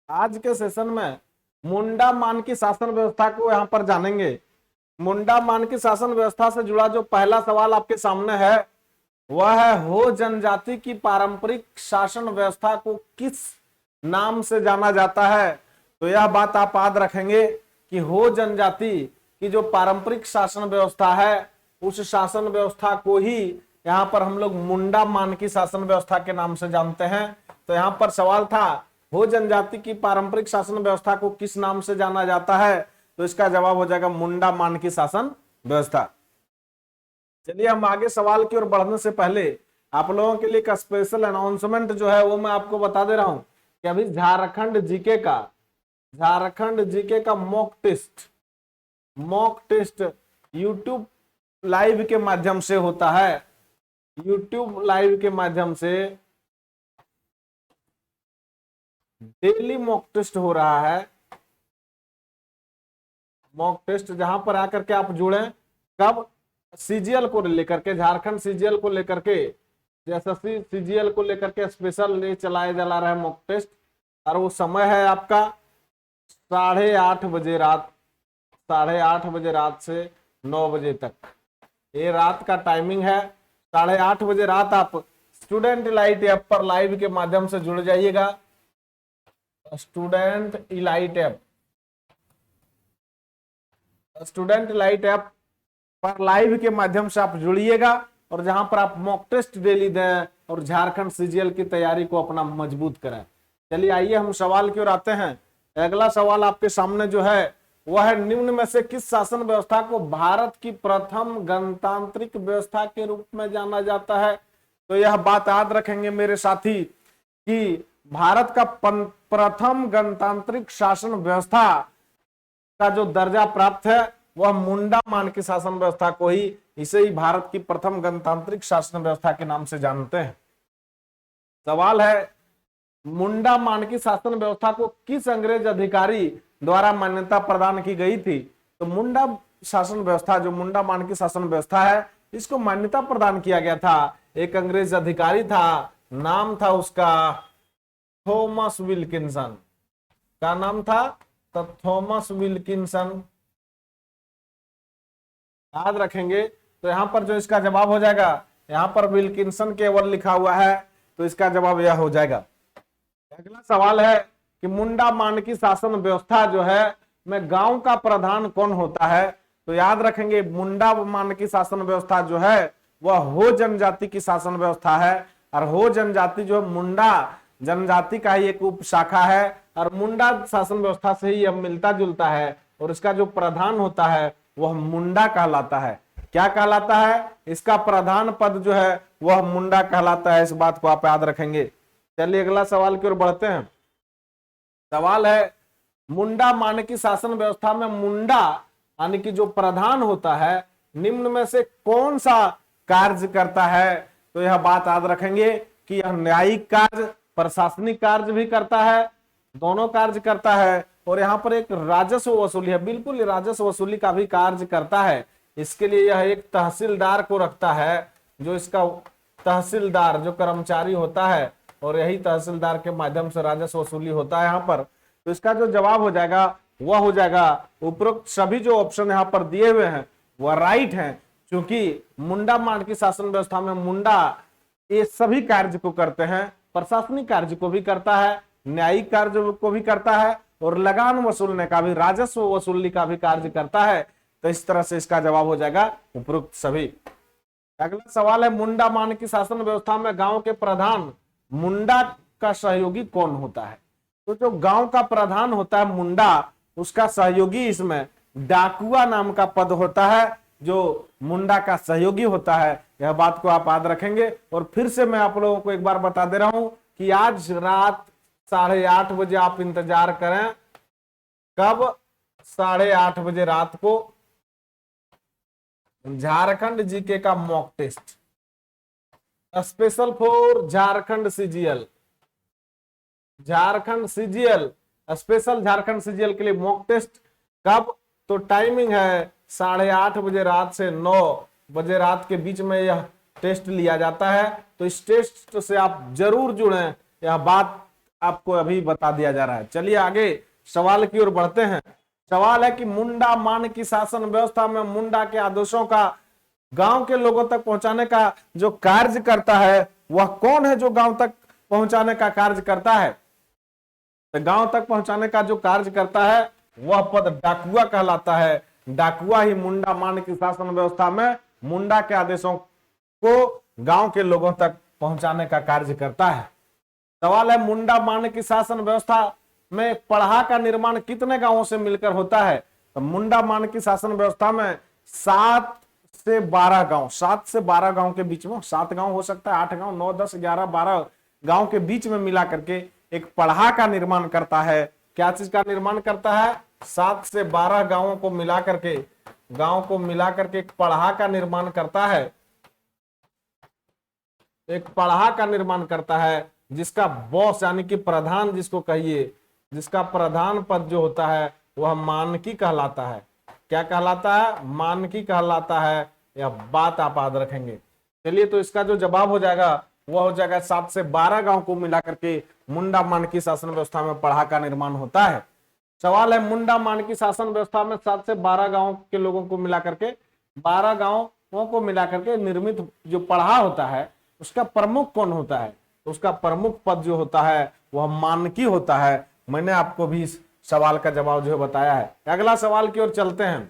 आज के सेशन में मुंडा मानकी शासन व्यवस्था को यहाँ पर जानेंगे। मुंडा मानकी शासन व्यवस्था से जुड़ा जो पहला सवाल आपके सामने है वह है, हो जनजाति की पारंपरिक शासन व्यवस्था को किस नाम से जाना जाता है। तो यह बात आप याद रखेंगे कि हो जनजाति की जो पारंपरिक शासन व्यवस्था है उस शासन व्यवस्था को ही यहाँ पर हम लोग मुंडा मानकी शासन व्यवस्था के नाम से जानते हैं। तो यहाँ पर सवाल था, हो जनजाति की पारंपरिक शासन व्यवस्था को किस नाम से जाना जाता है, तो इसका जवाब हो जाएगा मुंडा मानकी शासन व्यवस्था। चलिए हम आगे सवाल की ओर बढ़ने से पहले आप लोगों के लिए एक स्पेशल अनाउंसमेंट जो है वो मैं आपको बता दे रहा हूं कि अभी झारखंड जीके का मॉक टेस्ट यूट्यूब लाइव के माध्यम से होता है। यूट्यूब लाइव के माध्यम से डेली मॉक टेस्ट हो रहा है। मॉक टेस्ट जहां पर आकर के आप जुड़े, कब, सीजीएल को लेकर के, झारखंड सीजीएल को लेकर के, एसएससी सीजीएल को लेकर के स्पेशल ये चलाया जा रहा है मॉक टेस्ट। और वो समय है आपका 8:30 बजे रात, 8:30 बजे रात से 9 बजे तक। ये रात का टाइमिंग है। 8:30 बजे रात आप स्टूडेंट इलाइट ऐप पर लाइव के माध्यम से जुड़ जाइएगा। स्टूडेंट इलाइट ऐप पर लाइव के माध्यम से आप जुड़िएगा और जहां पर आप मॉक टेस्ट डेली दें और झारखंड सीजीएल की तैयारी को अपना मजबूत करें। चलिए आइए हम सवाल की ओर आते हैं। अगला सवाल आपके सामने जो है वह है, निम्न में से किस शासन व्यवस्था को भारत की प्रथम गणतांत्रिक व्यवस्था के रूप में जाना जाता है। तो यह बात याद रखेंगे मेरे साथी कि भारत का प्रथम गणतांत्रिक शासन व्यवस्था का जो दर्जा प्राप्त है वह मुंडा मानकी शासन व्यवस्था को ही, इसे ही भारत की प्रथम गणतांत्रिक शासन व्यवस्था के नाम से जानते हैं। सवाल है, मुंडा मानकी शासन व्यवस्था को किस अंग्रेज अधिकारी द्वारा मान्यता प्रदान की गई थी। तो मुंडा शासन व्यवस्था, जो मुंडा मानकी शासन व्यवस्था है, इसको मान्यता प्रदान किया गया था। एक अंग्रेज अधिकारी था, नाम था उसका थॉमस विल्किंसन। क्या नाम था? तो थॉमस विल्किंसन। याद रखेंगे। तो यहां पर जो इसका जवाब हो जाएगा, यहां पर विल्किंसन केवल लिखा हुआ है, तो इसका जवाब यह हो जाएगा। अगला सवाल है कि मुंडा मानकी शासन व्यवस्था जो है में गांव का प्रधान कौन होता है। तो याद रखेंगे, मुंडा मानकी शासन व्यवस्था जो है वह हो जनजाति की शासन व्यवस्था है। और हो जनजाति जो मुंडा जनजाति का ही एक उपशाखा है और मुंडा शासन व्यवस्था से ही यह मिलता जुलता है। और इसका जो प्रधान होता है वह मुंडा कहलाता है। क्या कहलाता है? इसका प्रधान पद जो है वह मुंडा कहलाता है। इस बात को आप याद रखेंगे। चलिए अगला सवाल की ओर बढ़ते हैं। सवाल है, मुंडा मानकी शासन व्यवस्था में मुंडा यानी कि जो प्रधान होता है, निम्न में से कौन सा कार्य करता है। तो यह बात याद रखेंगे कि यह न्यायिक कार्य, प्रशासनिक कार्य भी करता है, दोनों कार्य करता है। और यहाँ पर एक राजस्व वसूली है, बिल्कुल राजस्व वसूली का भी कार्य करता है। इसके लिए यह एक तहसीलदार को रखता है, जो इसका तहसीलदार जो कर्मचारी होता है, और यही तहसीलदार के माध्यम से राजस्व वसूली होता है यहाँ पर। तो इसका जो जवाब हो जाएगा वह हो जाएगा, उपरोक्त सभी जो ऑप्शन यहाँ पर दिए हुए हैं वह राइट हैं। क्योंकि मुंडा मानकी शासन व्यवस्था में मुंडा ये सभी कार्य को करते हैं, प्रशासनिक कार्य को भी करता है, न्यायिक कार्य को भी करता है, और लगान वसूलने का भी, राजस्व वसूलने का भी कार्य करता है। तो इस तरह से इसका जवाब हो जाएगा उपरोक्त सभी। अगला सवाल है, मुंडा मानकी शासन व्यवस्था में गांव के प्रधान मुंडा का सहयोगी कौन होता है। तो जो गांव का प्रधान होता है मुंडा, उसका सहयोगी इसमें डाकुआ नाम का पद होता है, जो मुंडा का सहयोगी होता है। यह बात को आप याद रखेंगे। और फिर से मैं आप लोगों को एक बार बता दे रहा हूं कि आज रात 8:30 बजे आप इंतजार करें। कब? 8:30 बजे रात को झारखंड जीके का mock test, special for Jharkhand CGL. Special Jharkhand CGL के लिए मॉक टेस्ट। कब? तो टाइमिंग है 8:30 बजे रात से 9 बजे रात के बीच में यह टेस्ट लिया जाता है। तो इस टेस्ट से आप जरूर जुड़ें, यह बात आपको अभी बता दिया जा रहा है। चलिए आगे सवाल की ओर बढ़ते हैं। सवाल है कि मुंडा मान की शासन व्यवस्था में मुंडा के आदेशों का गांव के लोगों तक पहुंचाने का जो कार्य करता है वह कौन है? जो गांव तक पहुंचाने का कार्य करता है, तो गांव तक पहुंचाने का जो कार्य करता है वह पद डाकुआ कहलाता है। डाकुआ ही मुंडा मान की शासन व्यवस्था में मुंडा के आदेशों को गांव के लोगों तक पहुंचाने का कार्य करता है। सवाल है मुंडा मान की शासन व्यवस्था में पढ़ा का निर्माण कितने गांवों से मिलकर होता है? तो मुंडा मान की शासन व्यवस्था में 7 से 12 गांव, 7 से 12 गांव के बीच में, 7 गांव हो सकता है, 8 गांव, 9, 10, 11, 12 गांव के बीच में मिला करके एक पढ़ा का निर्माण करता है। क्या चीज का निर्माण करता है? 7 से 12 गांवों को मिला करके, गांव को मिला करके एक पढ़ा का निर्माण करता है। एक पढ़ा का निर्माण करता है जिसका बॉस यानी कि प्रधान जिसको कहिए, जिसका प्रधान पद जो होता है वह मानकी कहलाता है। क्या कहलाता है? मानकी कहलाता है। यह बात आप याद रखेंगे। चलिए, तो इसका जो जवाब हो जाएगा वह हो जाएगा 7 से 12 गांव को मिलाकर के मुंडा मानकी शासन व्यवस्था में पढ़ा का निर्माण होता है। सवाल है मुंडा मानकी शासन व्यवस्था में 7 से 12 गांव के लोगों को मिलाकर के, 12 गांवों को मिलाकर के निर्मित जो पढ़ा होता है उसका प्रमुख कौन होता है? तो उसका प्रमुख पद जो होता है वह मानकी होता है। मैंने आपको भी इस सवाल का जवाब जो है बताया है। अगला सवाल की ओर चलते हैं।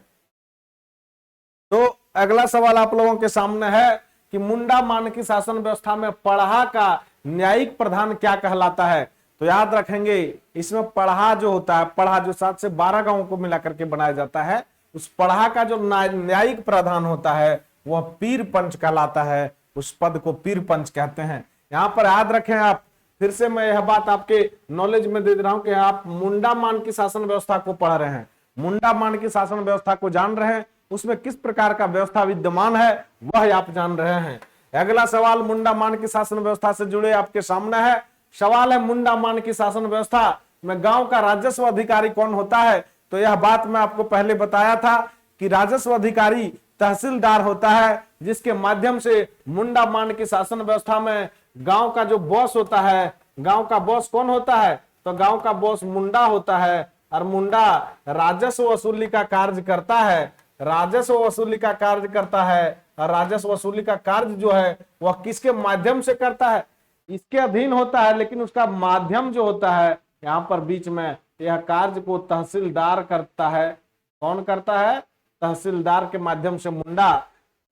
तो अगला सवाल आप लोगों के सामने है कि मुंडा मानकी शासन व्यवस्था में पढ़ा का न्यायिक प्रधान क्या कहलाता है? तो याद रखेंगे इसमें पढ़ा जो होता है, पढ़ा जो 7 से 12 गांवों को मिलाकर के बनाया जाता है, उस पढ़ा का जो न्यायिक प्रधान होता है वह पीर पंच कहलाता है। उस पद को पीर पंच कहते हैं। यहां पर याद रखें आप, फिर से मैं यह बात आपके नॉलेज में दे रहा हूं कि आप मुंडा मान की शासन व्यवस्था को पढ़ रहे हैं, मुंडा मान की शासन व्यवस्था को जान रहे हैं, उसमें किस प्रकार का व्यवस्था विद्यमान है वह आप जान रहे हैं। अगला सवाल मुंडा मान की शासन व्यवस्था से जुड़े आपके सामने है। सवाल है मुंडा मान की शासन व्यवस्था में गांव का राजस्व अधिकारी कौन होता है? तो यह बात मैं आपको पहले बताया था कि राजस्व अधिकारी तहसीलदार होता है, जिसके माध्यम से मुंडा मान की शासन व्यवस्था में गांव का जो बॉस होता है, गांव का बॉस कौन होता है? तो गांव का बॉस मुंडा होता है और मुंडा राजस्व वसूली का कार्य करता है। राजस्व वसूली का कार्य करता है और राजस्व वसूली का कार्य जो है वह किसके माध्यम से करता है? इसके अधीन होता है, लेकिन उसका माध्यम जो होता है यहाँ पर बीच में, यह कार्य को तहसीलदार करता है। कौन करता है? तहसीलदार के माध्यम से मुंडा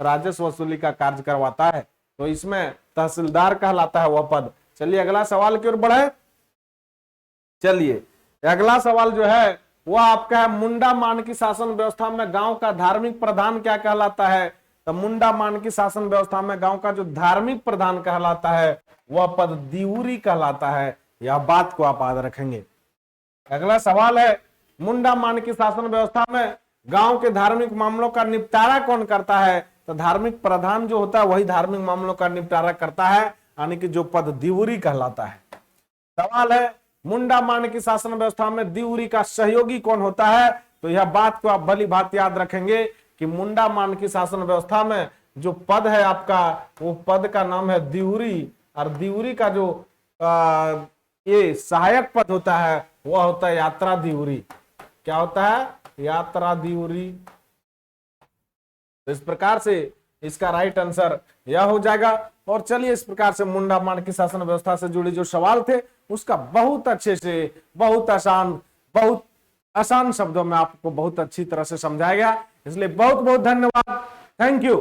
राजस्व वसूली का कार्य करवाता है। तो इसमें तहसीलदार कहलाता है वह पद। चलिए अगला सवाल की ओर बढ़े। चलिए अगला सवाल जो है वह आपका है मुंडा मान की शासन व्यवस्था में गांव का धार्मिक प्रधान क्या कहलाता है? तो मुंडा मान की शासन व्यवस्था में गांव का जो धार्मिक प्रधान कहलाता है वह पद दिउरी कहलाता है। यह बात को आप याद रखेंगे। अगला सवाल है मुंडा मान की शासन व्यवस्था में गांव के धार्मिक मामलों का निपटारा कौन करता है? तो धार्मिक प्रधान जो होता है वही धार्मिक मामलों का निपटारा करता है, यानी कि जो पद दिउरी कहलाता है। सवाल है मुंडा मान की शासन व्यवस्था में दिउरी का सहयोगी कौन होता है? तो यह बात को आप भली भांति याद रखेंगे कि मुंडा मान की शासन व्यवस्था में जो पद है आपका, वो पद का नाम है दिउरी, और दिउरी का जो ये सहायक पद होता है वह होता है यात्रा दिउरी। क्या होता है? यात्रा दिउरी। तो इस प्रकार से इसका राइट आंसर यह हो जाएगा। और चलिए इस प्रकार से मुंडा मान की शासन व्यवस्था से जुड़े जो सवाल थे उसका बहुत अच्छे से, बहुत आसान शब्दों में आपको बहुत अच्छी तरह से समझाया गया। इसलिए बहुत बहुत धन्यवाद। Thank you.